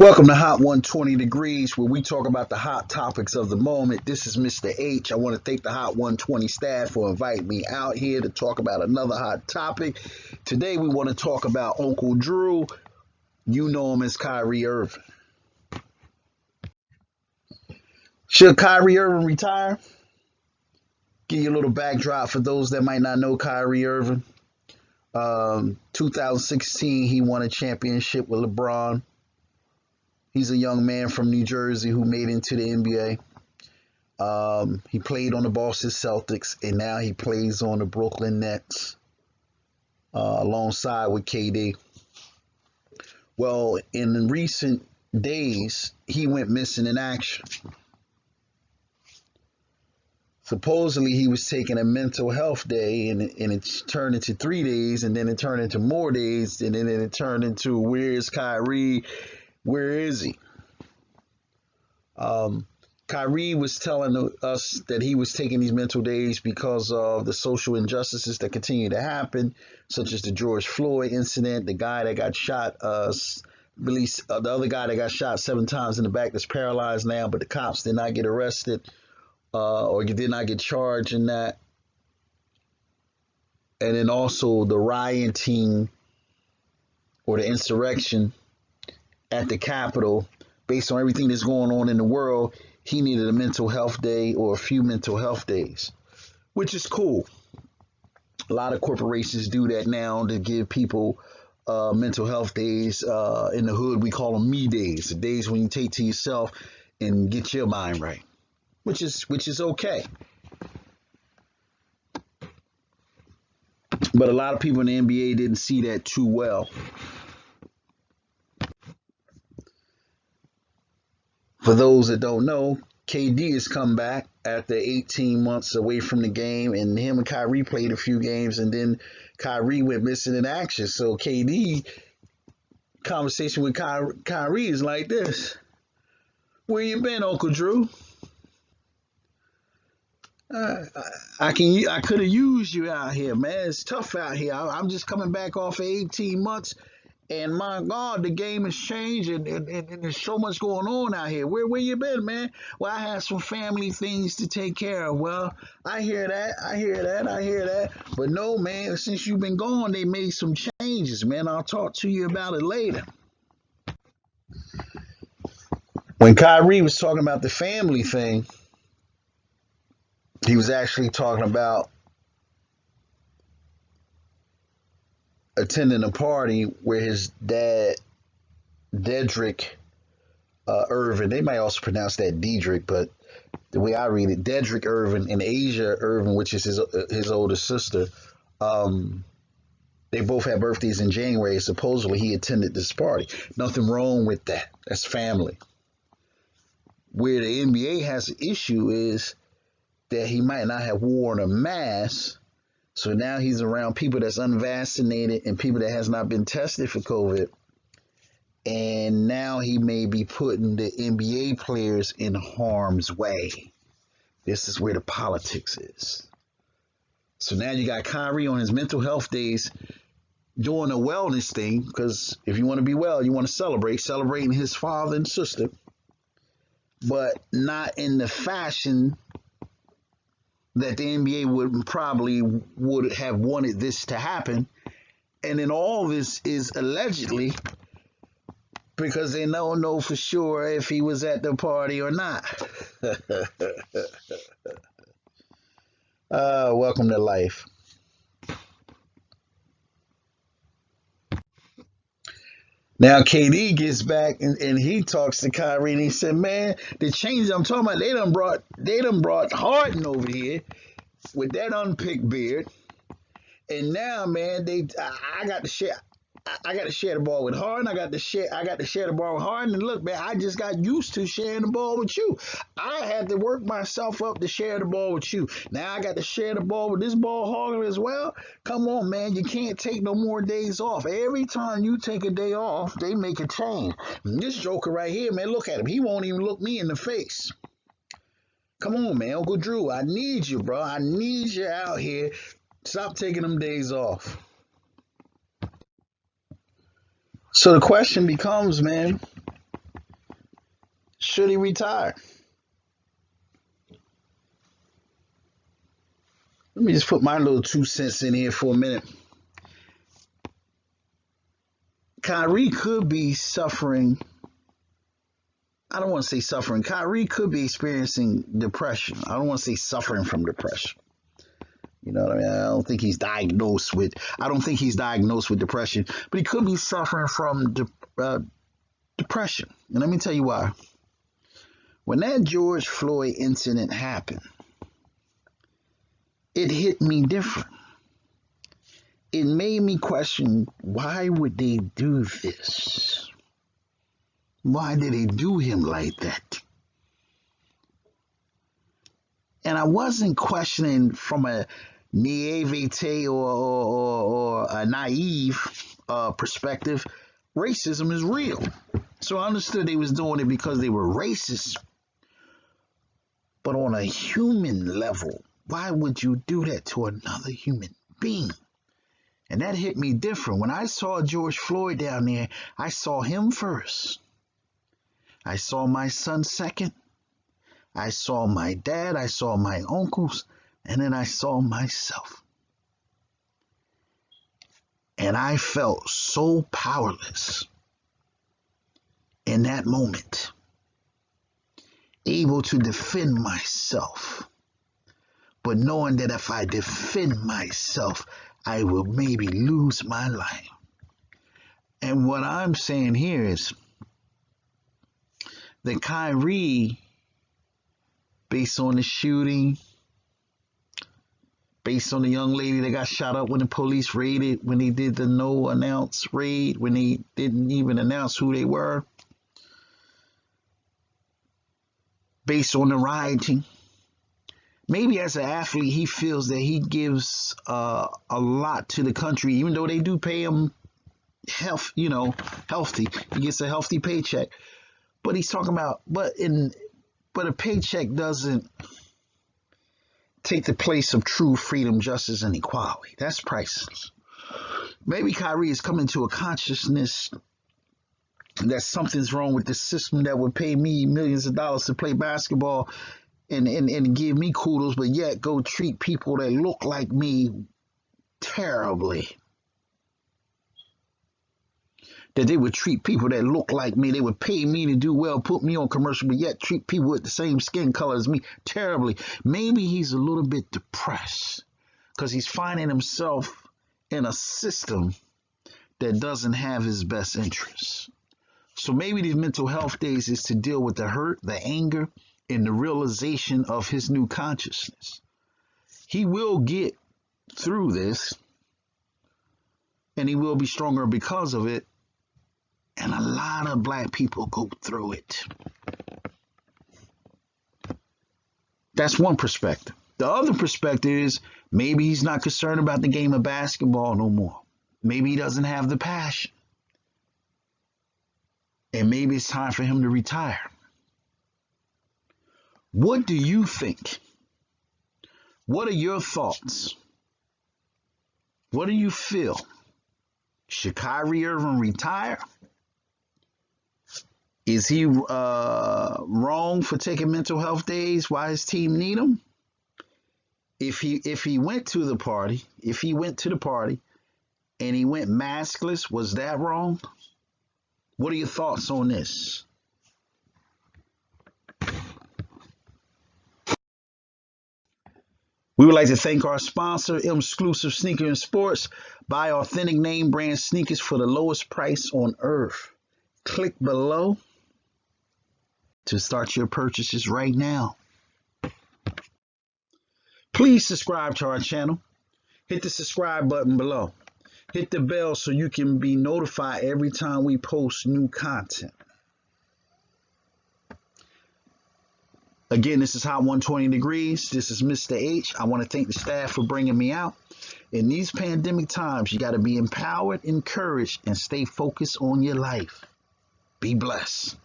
Welcome to Hot 120 Degrees, where we talk about the hot topics of the moment. This is Mr. H. I want to thank the Hot 120 staff for inviting me out here to talk about another hot topic. Today, we want to talk about Uncle Drew. You know him as Kyrie Irving. Should Kyrie Irving retire? Give you a little backdrop for those that might not know Kyrie Irving. 2016, he won a championship with LeBron. He's a young man from New Jersey who made it into the NBA. He played on the Boston Celtics, and now he plays on the Brooklyn Nets alongside with KD. Well, in recent days, he went missing in action. Supposedly, he was taking a mental health day, and it turned into 3 days, and then it turned into more days, and then it turned into, where's Kyrie? Where is he? Kyrie was telling us that he was taking these mental days because of the social injustices that continue to happen, such as the George Floyd incident, the guy that got shot, the other guy that got shot 7 times in the back that's paralyzed now, but the cops did not get arrested or did not get charged in that. And then also the rioting or the insurrection at the Capitol, based on everything that's going on in the world, he needed a mental health day or a few mental health days, which is cool. A lot of corporations do that now to give people mental health days. In the hood, we call them me days, the days when you take to yourself and get your mind right, which is okay. But a lot of people in the NBA didn't see that too well. For those that don't know, KD has come back after 18 months away from the game, and him and Kyrie played a few games, and then Kyrie went missing in action. So KD conversation with Kyrie is like this: "Where you been, Uncle Drew? I could have used you out here, man. It's tough out here. I'm just coming back off of 18 months." And my God, the game has changed, and there's so much going on out here. Where you been, man? Well, I had some family things to take care of. Well, I hear that. But no, man, since you've been gone, they made some changes, man. I'll talk to you about it later. When Kyrie was talking about the family thing, he was actually talking about attending a party where his dad, Dedrick Irving, they might also pronounce that Dedrick, but the way I read it, Dedrick Irving and Asia Irving, which is his older sister, they both had birthdays in January. Supposedly he attended this party. Nothing wrong with that. That's family. Where the NBA has an issue is that he might not have worn a mask. So now he's around people that's unvaccinated and people that has not been tested for COVID. And now he may be putting the NBA players in harm's way. This is where the politics is. So now you got Kyrie on his mental health days doing a wellness thing, because if you want to be well, you want to celebrating his father and sister, but not in the fashion that the NBA would have wanted this to happen. And then all this is allegedly because they don't know for sure if he was at the party or not. Welcome to life. Now KD gets back and he talks to Kyrie and he said, "Man, the changes I'm talking about, they done brought Harden over here with that unpicked beard, and now, man, I got to share." I got to share the ball with Harden. I got to share the ball with Harden. And look, man, I just got used to sharing the ball with you. I had to work myself up to share the ball with you. Now I got to share the ball with this ball hogger as well. Come on, man, you can't take no more days off. Every time you take a day off, they make a change. And this joker right here, man, look at him. He won't even look me in the face. Come on, man, Uncle Drew, I need you, bro. I need you out here. Stop taking them days off. So the question becomes, man, should he retire? Let me just put my little 2 cents in here for a minute. Kyrie could be suffering. I don't want to say suffering. Kyrie could be experiencing depression. I don't want to say suffering from depression. You know what I mean? I don't think he's diagnosed with depression, but he could be suffering from depression. And let me tell you why. When that George Floyd incident happened, it hit me different. It made me question, why would they do this? Why did they do him like that? And I wasn't questioning from a naivete or a naive perspective. Racism is real. So I understood they was doing it because they were racist. But on a human level, why would you do that to another human being? And that hit me different. When I saw George Floyd down there, I saw him first. I saw my son second. I saw my dad. I saw my uncles. And then I saw myself. And I felt so powerless in that moment, able to defend myself, but knowing that if I defend myself, I will maybe lose my life. And what I'm saying here is that Kyrie, based on the shooting, based on the young lady that got shot up when the police raided, when they did the no-announce raid, when they didn't even announce who they were, based on the rioting, maybe as an athlete, he feels that he gives a lot to the country, even though they do pay him healthy. He gets a healthy paycheck. But he's talking about, but a paycheck doesn't take the place of true freedom, justice, and equality. That's priceless. Maybe Kyrie is coming to a consciousness that something's wrong with the system that would pay me millions of dollars to play basketball and give me kudos, but yet go treat people that look like me terribly. That they would treat people that look like me, they would pay me to do well, put me on commercial, but yet treat people with the same skin color as me terribly. Maybe he's a little bit depressed because he's finding himself in a system that doesn't have his best interests. So maybe these mental health days is to deal with the hurt, the anger, and the realization of his new consciousness. He will get through this, and he will be stronger because of it. And a lot of black people go through it. That's one perspective. The other perspective is maybe he's not concerned about the game of basketball no more. Maybe he doesn't have the passion. And maybe it's time for him to retire. What do you think? What are your thoughts? What do you feel? Should Kyrie Irving retire? Is he wrong for taking mental health days? Why his team need him? If he went to the party, and he went maskless, was that wrong? What are your thoughts on this? We would like to thank our sponsor, Exclusive Sneaker and Sports. Buy authentic name brand sneakers for the lowest price on earth. Click below to start your purchases right now. Please subscribe to our channel. Hit the subscribe button below. Hit the bell so you can be notified every time we post new content. Again, this is Hot 120 Degrees. This is Mr. H. I want to thank the staff for bringing me out. In these pandemic times, you got to be empowered, encouraged, and stay focused on your life. Be blessed.